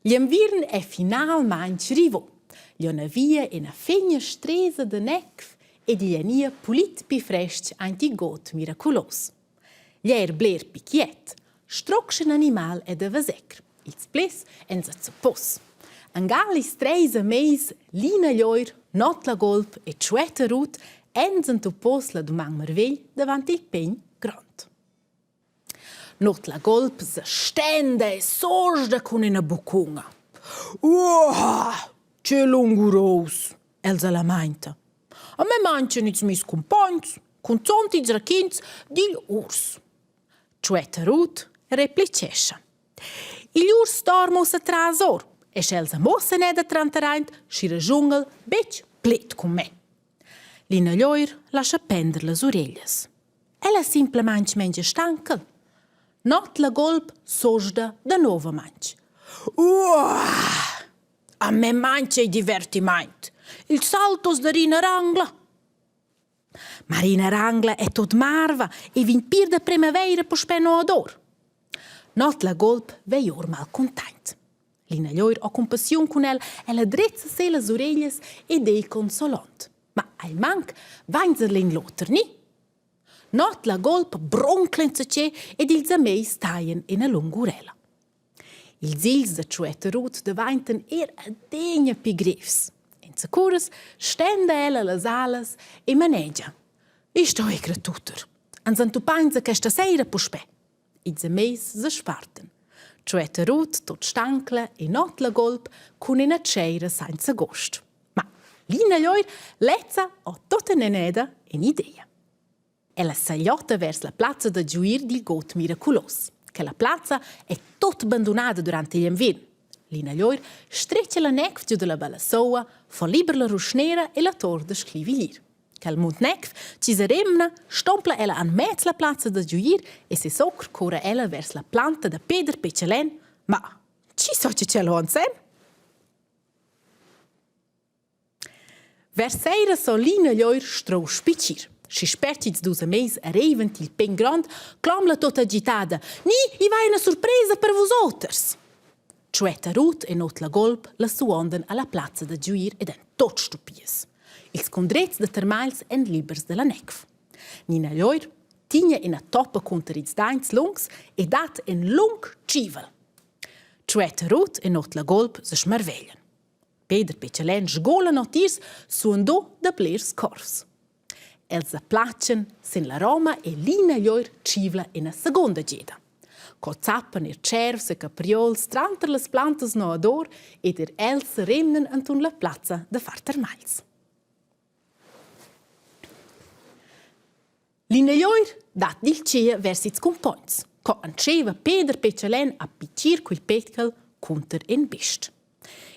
L'invierno è finalmente arrivato. Liona via una fegna stresa de necf e di liania pulit pi fresc anti got miraculos. Lier bler picchiet, struction animal e de vasecr. Ils ples en za pos. Angalis 3 meis, lina lioir, not la golp e chueta rut, enzen tu pos la dumang mervegl davant il pegn grand. Not la golp se stende e sorgda con una bucunga. Che lunguros, Elsa la mainta. A me manchen ils mis compagns, con zonti zrachins dil urs. Chueta rut replicescha. Il urs dormos a trasor, e Elsa mossa neda trantaraint, schira jungel, bec plet con me. Lina lioir lascia pender las orelhas. Ella simplemente mengia stankel. Not la golp sosda da nova manch. A me mangia i divertiment. Il saltos da Rina Rangla. Marina Rangla è tot marva e vin pir da primavera po speno ador. Not la golp veior mal content. Lina lioir ha compassion con ella drezza se las orelhas e dei consolant. Ma al manc vainzerlin loter ni. Not la golp bronclenza ce ed ils ameis taien in a lungurella. Ils ils da chueta rut davanten a degna pigrefs. In securas stende ella las alas e manegia. Isto è gratuter. Anzan tu painza che sta seira puspe. Ils ameis se sparten. Chueta rut tot stancla e not la golp con una ceira senza gost. Ma Lina lioir lezza o tota neneda in idea. Ella sagliotta vers la plazza da giuir dil got miraculos, che la plazza è tot abbandonata durante l'inverno. Lina lioir streccia la necf giù della balassoa, fa liber la rusnera e la tor da sclivilir. Che al mund necf ci si remna, stompla ella an mezz la plazza da giuir e se socr cora ella vers la planta da Peder Pecelen, ma ci so ci ce lo ansen? Vers seira so Lina lioir strau spicir. Si spertiz dus meis arrivent il pen grand, clamla tot agitada. Ni, i vai una sorpresa per vosoters. Chueta rut e not la golp la suondan alla plazza da giuir ed en tot stupies. Ils condrets de termals en libers de la necf. Nina lioir tigna in a toppa conter ils dains lungs e dat en lung civel. Chueta rut e not la golp se smarveglian. Peder Pecelen sgola notirs suondo da blers cors. Els applacen sin la Roma e Lina lioir civla in a seconda geda. Co zappan cervs e capriols tranter las plantas no ador ed els remnen antun la plazza de far termals. Lina lioir dat dil cia vers its compagns, co anceva Peder Pecelen a piccir quil petkel cunter en bist.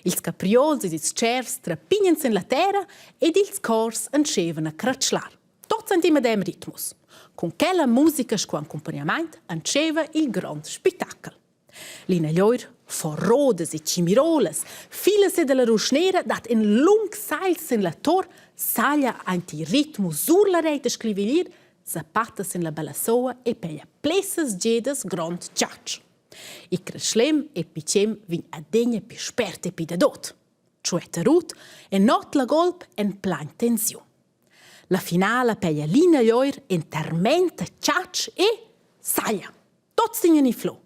Ils capriols ed ils cervs trapignan sin la terra ed ils cors ancevan a cratschlar. Tot sentima dem ritmus. Con quella musica sco accompagnament anceva il grand spettacol. Lina lioir fa rodes e cimirolas, filase della rusnera dat in lung sails in la tor, saglia anti ritmo sur la rete scrivilir, zapatas in la balassoa e peglia plessas gedas grand ciacc. I creslem e picem vin a degna pi sperte pi da dot. Chueta rut e not la golp en plan tensiun. La finala peglia Lina lioir en termenta ciacc e saglia. Tots tingan in flo.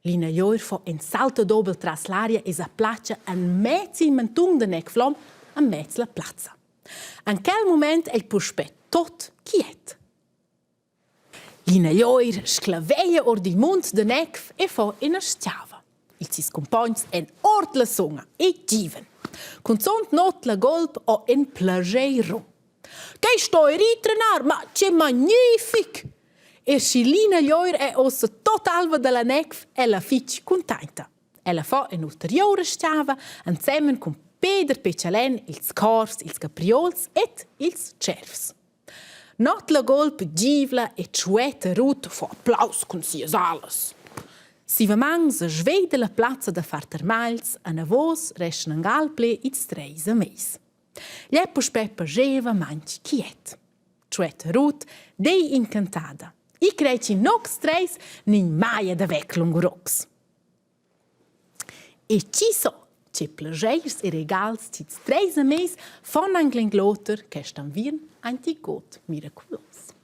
Lina lioir fa en salto dobel tras l'aria e s'applaccia an mezz il mentung de nec flom a mezz la plazza. An quel moment el puspet tot quiet. Lina lioir sclaveia or di mund de nec e fa en a stiava. Il sis compagns en ort la songa e given. Con sont not la golp o en plageiro. Che sto ritrenar, ma c'è magnific! E si Lina lioir è ossa tot alva della necf e la fitch contenta. Ella fa en ulteriore stiava insieme con Peder Pecelen, ils cors, ils capriols et ils cervs. Not la golp givla e chueta rut fa applaus con sias alas. Si va mang se svede la plazza da far termals, a navos restan galple its 3 meis. Gliepus Peppa geva manch quiet. Chueta rut, dei incantada. I creci nox 3 nin maia da vec lungurox. E ci so, c'è plageirs e regals cits 3 mesi von Anglengloter che stan vien antigot miraculos.